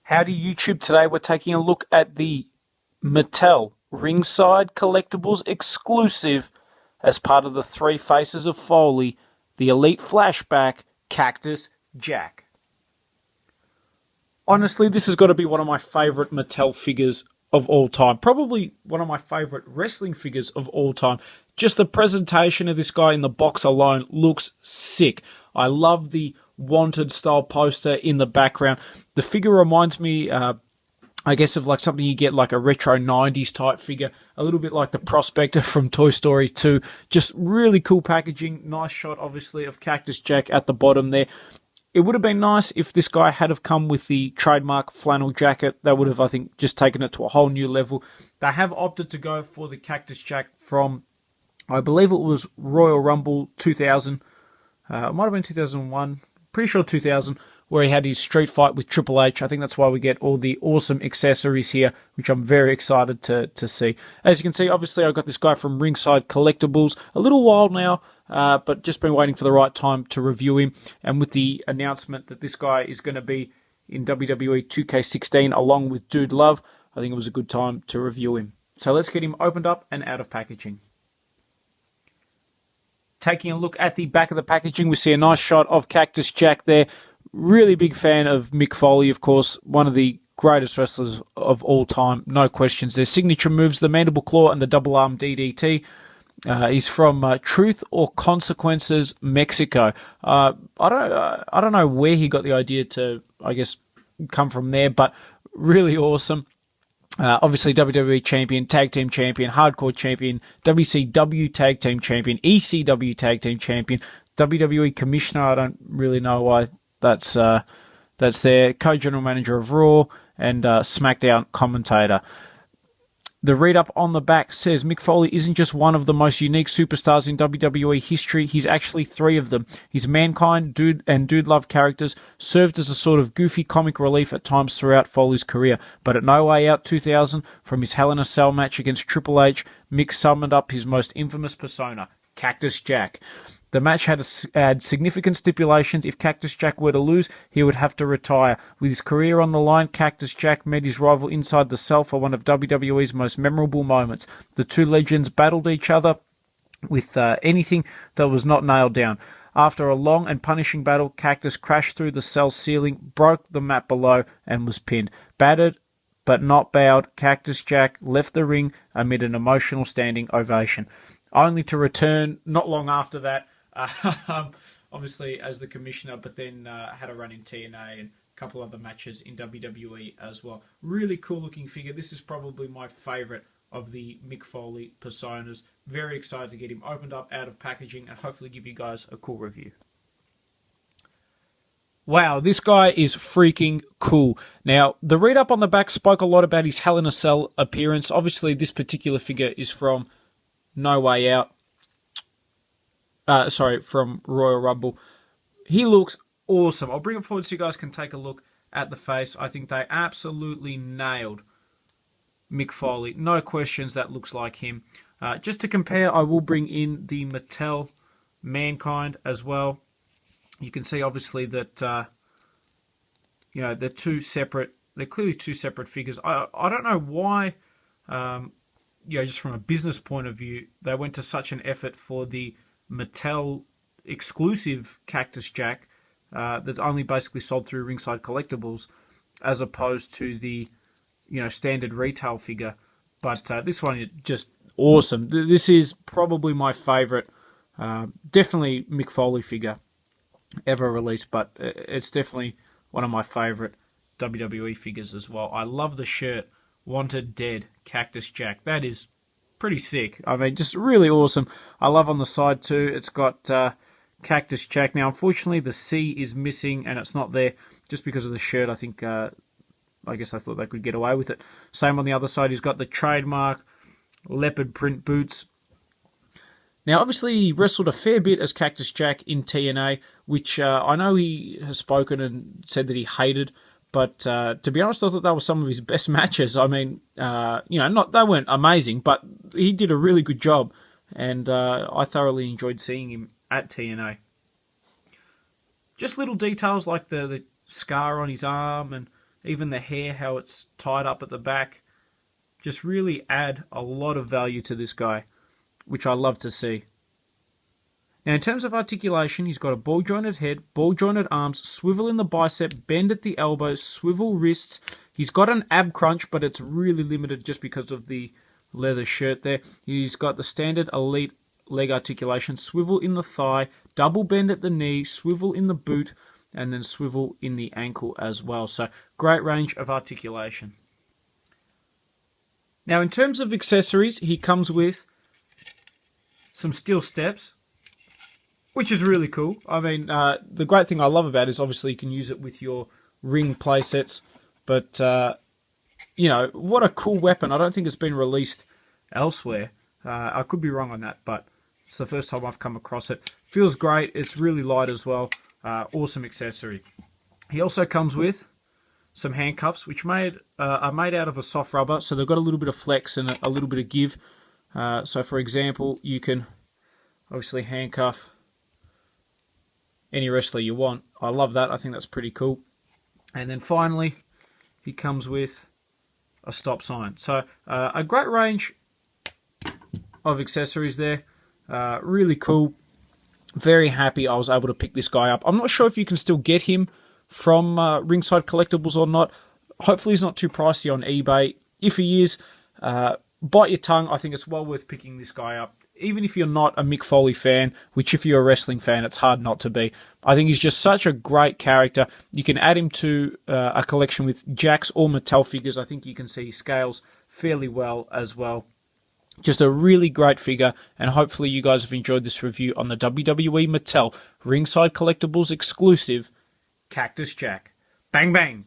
Howdy YouTube. Today we're taking a look at the Mattel Ringside Collectibles exclusive as part of the Three Faces of Foley, the Elite Flashback Cactus Jack. Honestly, this has got to be one of my favourite Mattel figures of all time. Probably one of my favourite wrestling figures of all time. Just the presentation of this guy in the box alone looks sick. I love the Wanted style poster in the background. The figure reminds me, I guess, of like something you get like a retro 90s type figure. A little bit like the Prospector from Toy Story 2. Just really cool packaging. Nice shot, obviously, of Cactus Jack at the bottom there. It would have been nice if this guy had have come with the trademark flannel jacket. That would have, I think, just taken it to a whole new level. They have opted to go for the Cactus Jack from, I believe it was Royal Rumble 2000. It might have been 2001. Pretty sure 2000, where he had his street fight with Triple H. I think that's why we get all the awesome accessories here, which I'm very excited to see. As you can see, obviously, I got this guy from Ringside Collectibles a little while now, but just been waiting for the right time to review him. And with the announcement that this guy is going to be in WWE 2K16 along with Dude Love, I think it was a good time to review him. So let's get him opened up and out of packaging. Taking a look at the back of the packaging, we see a nice shot of Cactus Jack there. Really big fan of Mick Foley, of course, one of the greatest wrestlers of all time, no questions. Their signature moves, the Mandible Claw and the Double Arm DDT. He's from Truth or Consequences, Mexico. I don't know where he got the idea to, I guess, come from there, but really awesome. Obviously, WWE Champion, Tag Team Champion, Hardcore Champion, WCW Tag Team Champion, ECW Tag Team Champion, WWE Commissioner. I don't really know why that's there. Co-General Manager of Raw and SmackDown Commentator. The read-up on the back says Mick Foley isn't just one of the most unique superstars in WWE history, he's actually three of them. His Mankind, Dude Love characters served as a sort of goofy comic relief at times throughout Foley's career, but at No Way Out 2000, from his Hell in a Cell match against Triple H, Mick summoned up his most infamous persona, Cactus Jack. The match had significant stipulations. If Cactus Jack were to lose, he would have to retire. With his career on the line, Cactus Jack met his rival inside the cell for one of WWE's most memorable moments. The two legends battled each other with anything that was not nailed down. After a long and punishing battle, Cactus crashed through the cell ceiling, broke the mat below, and was pinned. Battered but not bowed, Cactus Jack left the ring amid an emotional standing ovation, only to return not long after that, obviously as the commissioner, but then had a run in TNA and a couple other matches in WWE as well. Really cool looking figure. This is probably my favourite of the Mick Foley personas. Very excited to get him opened up out of packaging and hopefully give you guys a cool review. Wow, this guy is freaking cool. Now, the read-up on the back spoke a lot about his Hell in a Cell appearance. Obviously, this particular figure is from No Way Out. From Royal Rumble. He looks awesome. I'll bring it forward so you guys can take a look at the face. I think they absolutely nailed Mick Foley. No questions, that looks like him. Just to compare, I will bring in the Mattel Mankind as well. You can see, obviously, that they're two separate. They're clearly two separate figures. I don't know why. Just from a business point of view, they went to such an effort for the Mattel exclusive Cactus Jack that's only basically sold through Ringside Collectibles, as opposed to the standard retail figure. But this one is just awesome. This is probably my favorite, definitely Mick Foley figure ever released, but it's definitely one of my favorite WWE figures as well. I love the shirt, Wanted Dead Cactus Jack. That is pretty sick. I mean, just really awesome. I love on the side too, it's got Cactus Jack. Now, unfortunately, the C is missing and it's not there just because of the shirt. I think, I guess I thought they could get away with it. Same on the other side, he's got the trademark leopard print boots. Now, obviously, he wrestled a fair bit as Cactus Jack in TNA, which I know he has spoken and said that he hated. But to be honest, I thought that was some of his best matches. I mean, they weren't amazing, but he did a really good job, and I thoroughly enjoyed seeing him at TNA. Just little details like the scar on his arm and even the hair, how it's tied up at the back, just really add a lot of value to this guy, which I love to see. Now, in terms of articulation, he's got a ball-jointed head, ball-jointed arms, swivel in the bicep, bend at the elbow, swivel wrists. He's got an ab crunch, but it's really limited just because of the leather shirt there. He's got the standard elite leg articulation, swivel in the thigh, double bend at the knee, swivel in the boot, and then swivel in the ankle as well. So, great range of articulation. Now, in terms of accessories, he comes with some steel steps, which is really cool. I mean, the great thing I love about it is obviously you can use it with your ring play sets. But, you know, what a cool weapon. I don't think it's been released elsewhere. I could be wrong on that, but it's the first time I've come across it. Feels great. It's really light as well. Awesome accessory. He also comes with some handcuffs, which are made out of a soft rubber. So they've got a little bit of flex and a little bit of give. So, for example, you can obviously handcuff any wrestler you want. I love that. I think that's pretty cool. And then finally, he comes with a stop sign. So a great range of accessories there. Really cool. Very happy I was able to pick this guy up. I'm not sure if you can still get him from Ringside Collectibles or not. Hopefully he's not too pricey on eBay. If he is, bite your tongue. I think it's well worth picking this guy up. Even if you're not a Mick Foley fan, which if you're a wrestling fan, it's hard not to be. I think he's just such a great character. You can add him to a collection with Jakks or Mattel figures. I think you can see he scales fairly well as well. Just a really great figure, and hopefully you guys have enjoyed this review on the WWE Mattel Ringside Collectibles exclusive Cactus Jack. Bang, bang!